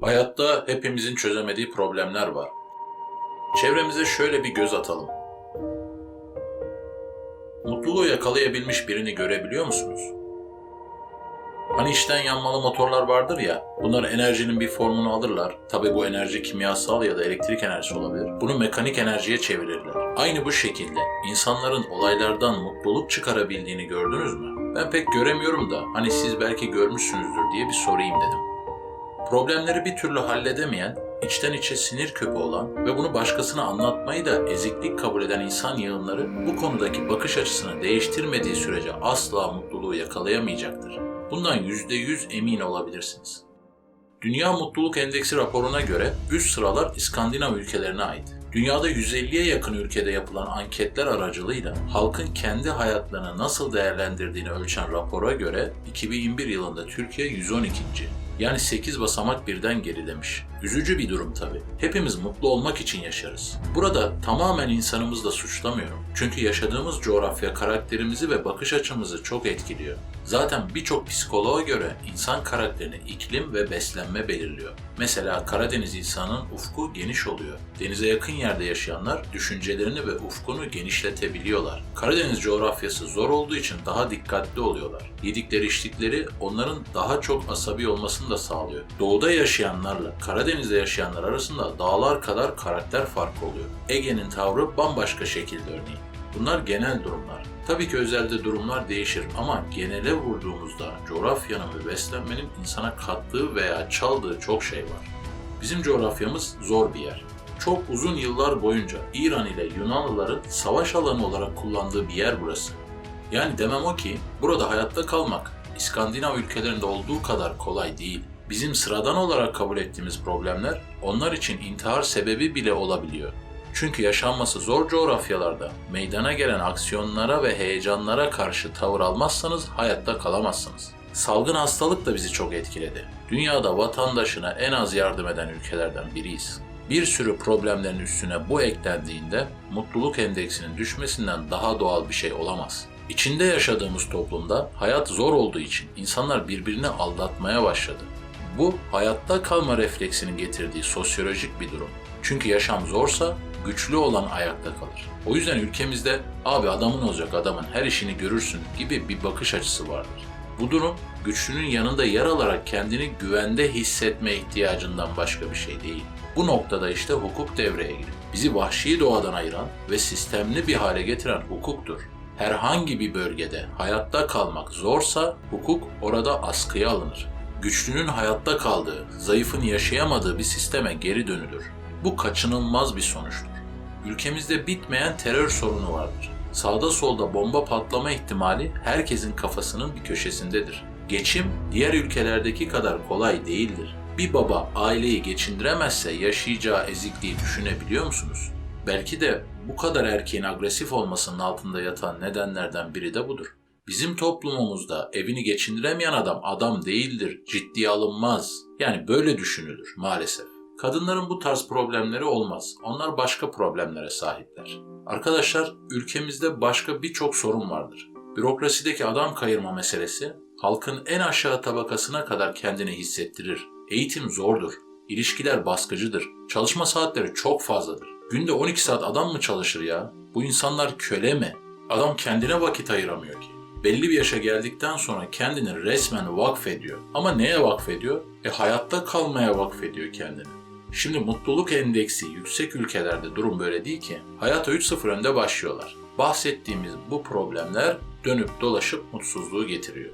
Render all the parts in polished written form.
Hayatta hepimizin çözemediği problemler var. Çevremize şöyle bir göz atalım. Mutluluğu yakalayabilmiş birini görebiliyor musunuz? Hani içten yanmalı motorlar vardır ya, bunlar enerjinin bir formunu alırlar. Tabii bu enerji kimyasal ya da elektrik enerjisi olabilir. Bunu mekanik enerjiye çevirirler. Aynı bu şekilde insanların olaylardan mutluluk çıkarabildiğini gördünüz mü? Ben pek göremiyorum da hani siz belki görmüşsünüzdür diye bir sorayım dedim. Problemleri bir türlü halledemeyen, içten içe sinir küpü olan ve bunu başkasına anlatmayı da eziklik kabul eden insan yığınları bu konudaki bakış açısını değiştirmediği sürece asla mutluluğu yakalayamayacaktır. Bundan %100 emin olabilirsiniz. Dünya Mutluluk Endeksi raporuna göre üst sıralar İskandinav ülkelerine ait. Dünyada 150'ye yakın ülkede yapılan anketler aracılığıyla halkın kendi hayatlarını nasıl değerlendirdiğini ölçen rapora göre 2021 yılında Türkiye 112. Yani 8 basamak birden gerilemiş. Üzücü bir durum tabii. Hepimiz mutlu olmak için yaşarız. Burada tamamen insanımızı da suçlamıyorum. Çünkü yaşadığımız coğrafya karakterimizi ve bakış açımızı çok etkiliyor. Zaten birçok psikoloğa göre insan karakterini iklim ve beslenme belirliyor. Mesela Karadeniz insanının ufku geniş oluyor. Denize yakın yerde yaşayanlar düşüncelerini ve ufkunu genişletebiliyorlar. Karadeniz coğrafyası zor olduğu için daha dikkatli oluyorlar. Yedikleri içtikleri onların daha çok asabi olmasını da sağlıyor. Doğuda yaşayanlarla Karadeniz'de yaşayanlar arasında dağlar kadar karakter farkı oluyor. Ege'nin tavrı bambaşka şekilde örneğin. Bunlar genel durumlar. Tabii ki özelde durumlar değişir ama genele vurduğumuzda coğrafyanın ve beslenmenin insana kattığı veya çaldığı çok şey var. Bizim coğrafyamız zor bir yer. Çok uzun yıllar boyunca İran ile Yunanlıların savaş alanı olarak kullandığı bir yer burası. Yani demem o ki burada hayatta kalmak İskandinav ülkelerinde olduğu kadar kolay değil. Bizim sıradan olarak kabul ettiğimiz problemler onlar için intihar sebebi bile olabiliyor. Çünkü yaşanması zor coğrafyalarda meydana gelen aksiyonlara ve heyecanlara karşı tavır almazsanız hayatta kalamazsınız. Salgın hastalık da bizi çok etkiledi. Dünyada vatandaşına en az yardım eden ülkelerden biriyiz. Bir sürü problemlerin üstüne bu eklendiğinde mutluluk endeksinin düşmesinden daha doğal bir şey olamaz. İçinde yaşadığımız toplumda hayat zor olduğu için insanlar birbirini aldatmaya başladı. Bu hayatta kalma refleksinin getirdiği sosyolojik bir durum. Çünkü yaşam zorsa güçlü olan ayakta kalır. O yüzden ülkemizde abi adamın olacak adamın her işini görürsün gibi bir bakış açısı vardır. Bu durum güçlünün yanında yer alarak kendini güvende hissetme ihtiyacından başka bir şey değil. Bu noktada işte hukuk devreye giriyor. Bizi vahşi doğadan ayıran ve sistemli bir hale getiren hukuktur. Herhangi bir bölgede hayatta kalmak zorsa hukuk orada askıya alınır. Güçlünün hayatta kaldığı, zayıfın yaşayamadığı bir sisteme geri dönülür. Bu kaçınılmaz bir sonuçtur. Ülkemizde bitmeyen terör sorunu vardır. Sağda solda bomba patlama ihtimali herkesin kafasının bir köşesindedir. Geçim diğer ülkelerdeki kadar kolay değildir. Bir baba aileyi geçindiremezse yaşayacağı ezikliği düşünebiliyor musunuz? Belki de bu kadar erkeğin agresif olmasının altında yatan nedenlerden biri de budur. Bizim toplumumuzda evini geçindiremeyen adam değildir, ciddiye alınmaz. Yani böyle düşünülür maalesef. Kadınların bu tarz problemleri olmaz. Onlar başka problemlere sahipler. Arkadaşlar, ülkemizde başka birçok sorun vardır. Bürokrasideki adam kayırma meselesi, halkın en aşağı tabakasına kadar kendini hissettirir. Eğitim zordur. İlişkiler baskıcıdır. Çalışma saatleri çok fazladır. Günde 12 saat adam mı çalışır ya? Bu insanlar köle mi? Adam kendine vakit ayıramıyor ki. Belli bir yaşa geldikten sonra kendini resmen vakfediyor. Ama neye vakfediyor? Hayatta kalmaya vakfediyor kendini. Şimdi mutluluk endeksi yüksek ülkelerde durum böyle değil ki. Hayata 3-0 önde başlıyorlar. Bahsettiğimiz bu problemler dönüp dolaşıp mutsuzluğu getiriyor.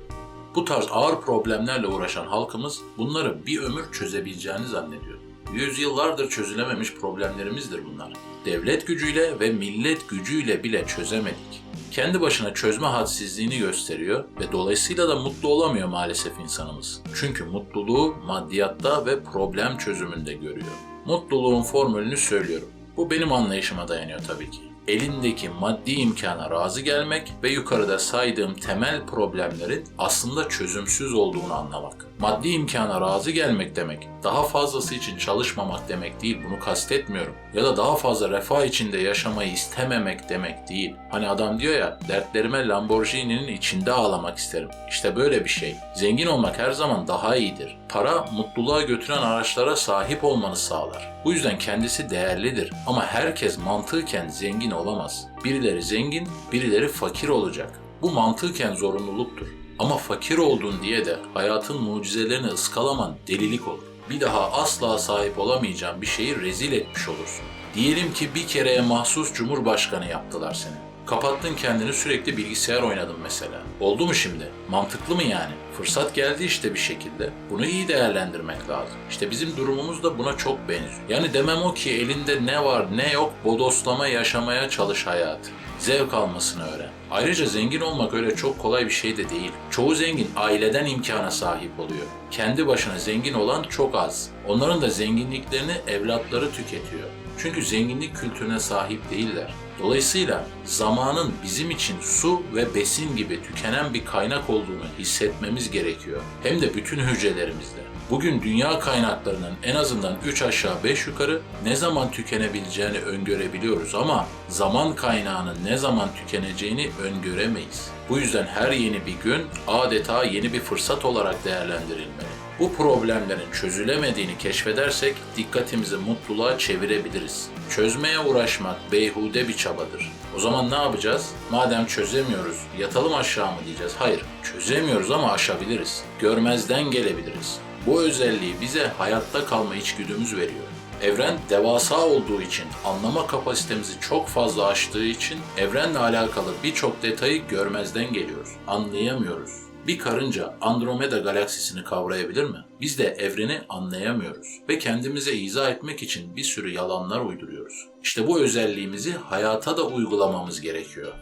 Bu tarz ağır problemlerle uğraşan halkımız bunları bir ömür çözebileceğini zannediyor. Yüzyıllardır çözülememiş problemlerimizdir bunlar. Devlet gücüyle ve millet gücüyle bile çözemedik. Kendi başına çözme hadsizliğini gösteriyor ve dolayısıyla da mutlu olamıyor maalesef insanımız. Çünkü mutluluğu maddiyatta ve problem çözümünde görüyor. Mutluluğun formülünü söylüyorum. Bu benim anlayışıma dayanıyor tabii ki. Elindeki maddi imkana razı gelmek ve yukarıda saydığım temel problemlerin aslında çözümsüz olduğunu anlamak. Maddi imkana razı gelmek demek, daha fazlası için çalışmamak demek değil, bunu kastetmiyorum. Ya da daha fazla refah içinde yaşamayı istememek demek değil. Hani adam diyor ya, dertlerime Lamborghini'nin içinde ağlamak isterim. İşte böyle bir şey. Zengin olmak her zaman daha iyidir. Para, mutluluğa götüren araçlara sahip olmanı sağlar. Bu yüzden kendisi değerlidir. Ama herkes mantıken zengin olamaz. Birileri zengin, birileri fakir olacak. Bu mantıken zorunluluktur. Ama fakir oldun diye de hayatın mucizelerini ıskalaman delilik olur. Bir daha asla sahip olamayacağın bir şeyi rezil etmiş olursun. Diyelim ki bir kereye mahsus cumhurbaşkanı yaptılar seni. Kapattın kendini, sürekli bilgisayar oynadın mesela. Oldu mu şimdi? Mantıklı mı yani? Fırsat geldi işte bir şekilde. Bunu iyi değerlendirmek lazım. İşte bizim durumumuz da buna çok benziyor. Yani demem o ki elinde ne var ne yok bodoslama yaşamaya çalış hayatı. Zevk almasını öğren. Ayrıca zengin olmak öyle çok kolay bir şey de değil. Çoğu zengin aileden imkana sahip oluyor. Kendi başına zengin olan çok az. Onların da zenginliklerini evlatları tüketiyor. Çünkü zenginlik kültürüne sahip değiller. Dolayısıyla zamanın bizim için su ve besin gibi tükenen bir kaynak olduğunu hissetmemiz gerekiyor. Hem de bütün hücrelerimizde. Bugün dünya kaynaklarının en azından 3 aşağı 5 yukarı ne zaman tükenebileceğini öngörebiliyoruz ama zaman kaynağının ne zaman tükeneceğini öngöremeyiz. Bu yüzden her yeni bir gün adeta yeni bir fırsat olarak değerlendirilmeli. Bu problemlerin çözülemediğini keşfedersek dikkatimizi mutluluğa çevirebiliriz. Çözmeye uğraşmak beyhude bir çabadır. O zaman ne yapacağız? Madem çözemiyoruz, yatalım aşağı mı diyeceğiz? Hayır, çözemiyoruz ama aşabiliriz. Görmezden gelebiliriz. Bu özelliği bize hayatta kalma içgüdümüz veriyor. Evren devasa olduğu için, anlama kapasitemizi çok fazla aştığı için evrenle alakalı birçok detayı görmezden geliyoruz, anlayamıyoruz. Bir karınca Andromeda galaksisini kavrayabilir mi? Biz de evreni anlayamıyoruz ve kendimize izah etmek için bir sürü yalanlar uyduruyoruz. İşte bu özelliğimizi hayata da uygulamamız gerekiyor.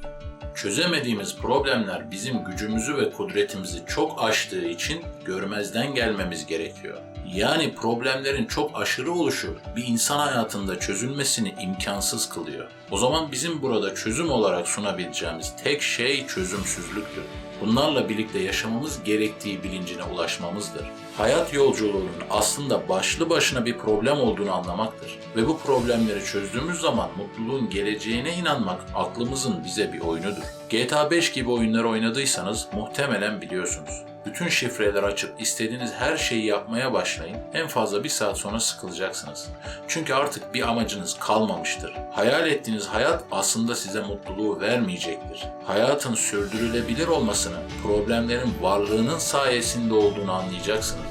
Çözemediğimiz problemler bizim gücümüzü ve kudretimizi çok aştığı için görmezden gelmemiz gerekiyor. Yani problemlerin çok aşırı oluşu bir insan hayatında çözülmesini imkansız kılıyor. O zaman bizim burada çözüm olarak sunabileceğimiz tek şey çözümsüzlüktür. Bunlarla birlikte yaşamamız gerektiği bilincine ulaşmamızdır. Hayat yolculuğunun aslında başlı başına bir problem olduğunu anlamaktır. Ve bu problemleri çözdüğümüz zaman mutluluğun geleceğine inanmak aklımızın bize bir oyunudur. GTA 5 gibi oyunlar oynadıysanız muhtemelen biliyorsunuz. Bütün şifreleri açıp istediğiniz her şeyi yapmaya başlayın. En fazla 1 saat sonra sıkılacaksınız. Çünkü artık bir amacınız kalmamıştır. Hayal ettiğiniz hayat aslında size mutluluğu vermeyecektir. Hayatın sürdürülebilir olmasını, problemlerin varlığının sayesinde olduğunu anlayacaksınız.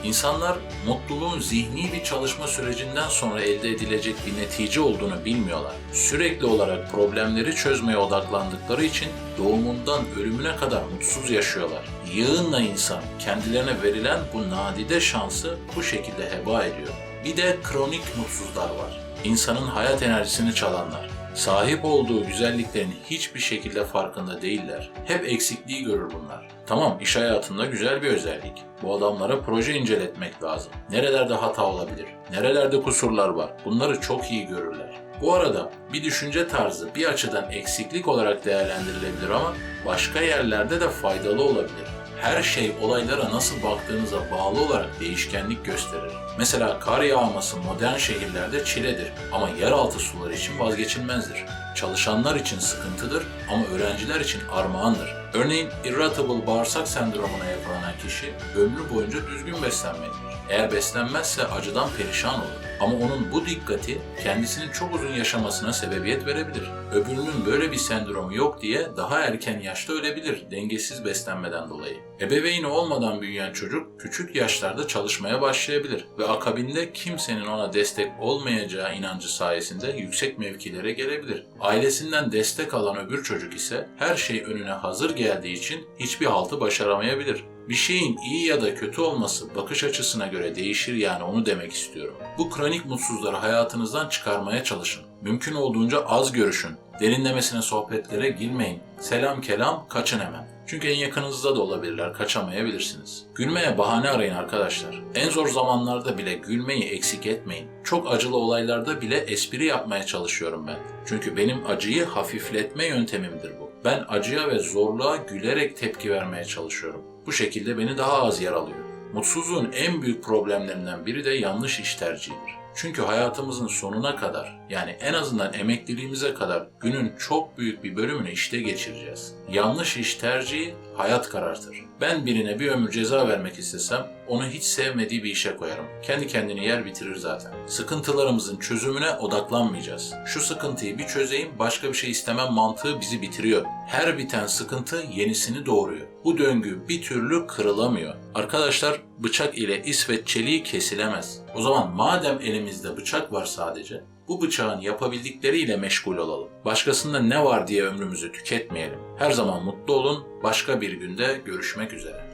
İnsanlar mutluluğun zihni bir çalışma sürecinden sonra elde edilecek bir netice olduğunu bilmiyorlar. Sürekli olarak problemleri çözmeye odaklandıkları için doğumundan ölümüne kadar mutsuz yaşıyorlar. Yığınla insan kendilerine verilen bu nadide şansı bu şekilde heba ediyor. Bir de kronik mutsuzlar var. İnsanın hayat enerjisini çalanlar. Sahip olduğu güzelliklerin hiçbir şekilde farkında değiller. Hep eksikliği görür bunlar. Tamam, iş hayatında güzel bir özellik. Bu adamlara proje inceletmek lazım. Nerelerde hata olabilir? Nerelerde kusurlar var? Bunları çok iyi görürler. Bu arada bir düşünce tarzı bir açıdan eksiklik olarak değerlendirilebilir ama başka yerlerde de faydalı olabilir. Her şey olaylara nasıl baktığınıza bağlı olarak değişkenlik gösterir. Mesela kar yağması modern şehirlerde çiledir ama yeraltı suları için vazgeçilmezdir. Çalışanlar için sıkıntıdır ama öğrenciler için armağandır. Örneğin irritable bağırsak sendromuna yakalanan kişi ömrü boyunca düzgün beslenmelidir. Eğer beslenmezse acıdan perişan olur. Ama onun bu dikkati kendisinin çok uzun yaşamasına sebebiyet verebilir. Öbürünün böyle bir sendromu yok diye daha erken yaşta ölebilir dengesiz beslenmeden dolayı. Ebeveyni olmadan büyüyen çocuk küçük yaşlarda çalışmaya başlayabilir ve akabinde kimsenin ona destek olmayacağı inancı sayesinde yüksek mevkilere gelebilir. Ailesinden destek alan öbür çocuk ise her şey önüne hazır geldiği için hiçbir haltı başaramayabilir. Bir şeyin iyi ya da kötü olması bakış açısına göre değişir, yani onu demek istiyorum. Bu kronik mutsuzları hayatınızdan çıkarmaya çalışın. Mümkün olduğunca az görüşün. Derinlemesine sohbetlere girmeyin. Selam kelam, kaçın hemen. Çünkü en yakınınızda da olabilirler, kaçamayabilirsiniz. Gülmeye bahane arayın arkadaşlar. En zor zamanlarda bile gülmeyi eksik etmeyin. Çok acılı olaylarda bile espri yapmaya çalışıyorum ben. Çünkü benim acıyı hafifletme yöntemimdir bu. Ben acıya ve zorluğa gülerek tepki vermeye çalışıyorum. Bu şekilde beni daha az yaralıyor. Mutsuzluğun en büyük problemlerinden biri de yanlış iş tercihidir. Çünkü hayatımızın sonuna kadar, yani en azından emekliliğimize kadar günün çok büyük bir bölümünü işte geçireceğiz. Yanlış iş tercihi hayat karartır. Ben birine bir ömür ceza vermek istesem onu hiç sevmediği bir işe koyarım. Kendi kendini yer bitirir zaten. Sıkıntılarımızın çözümüne odaklanmayacağız. Şu sıkıntıyı bir çözeyim, başka bir şey istemem mantığı bizi bitiriyor. Her biten sıkıntı yenisini doğuruyor. Bu döngü bir türlü kırılamıyor. Arkadaşlar, bıçak ile İsveç çeliği kesilemez. O zaman madem elimizde bıçak var sadece, bu bıçağın yapabildikleriyle meşgul olalım. Başkasında ne var diye ömrümüzü tüketmeyelim. Her zaman mutlu olun. Başka bir günde görüşmek üzere.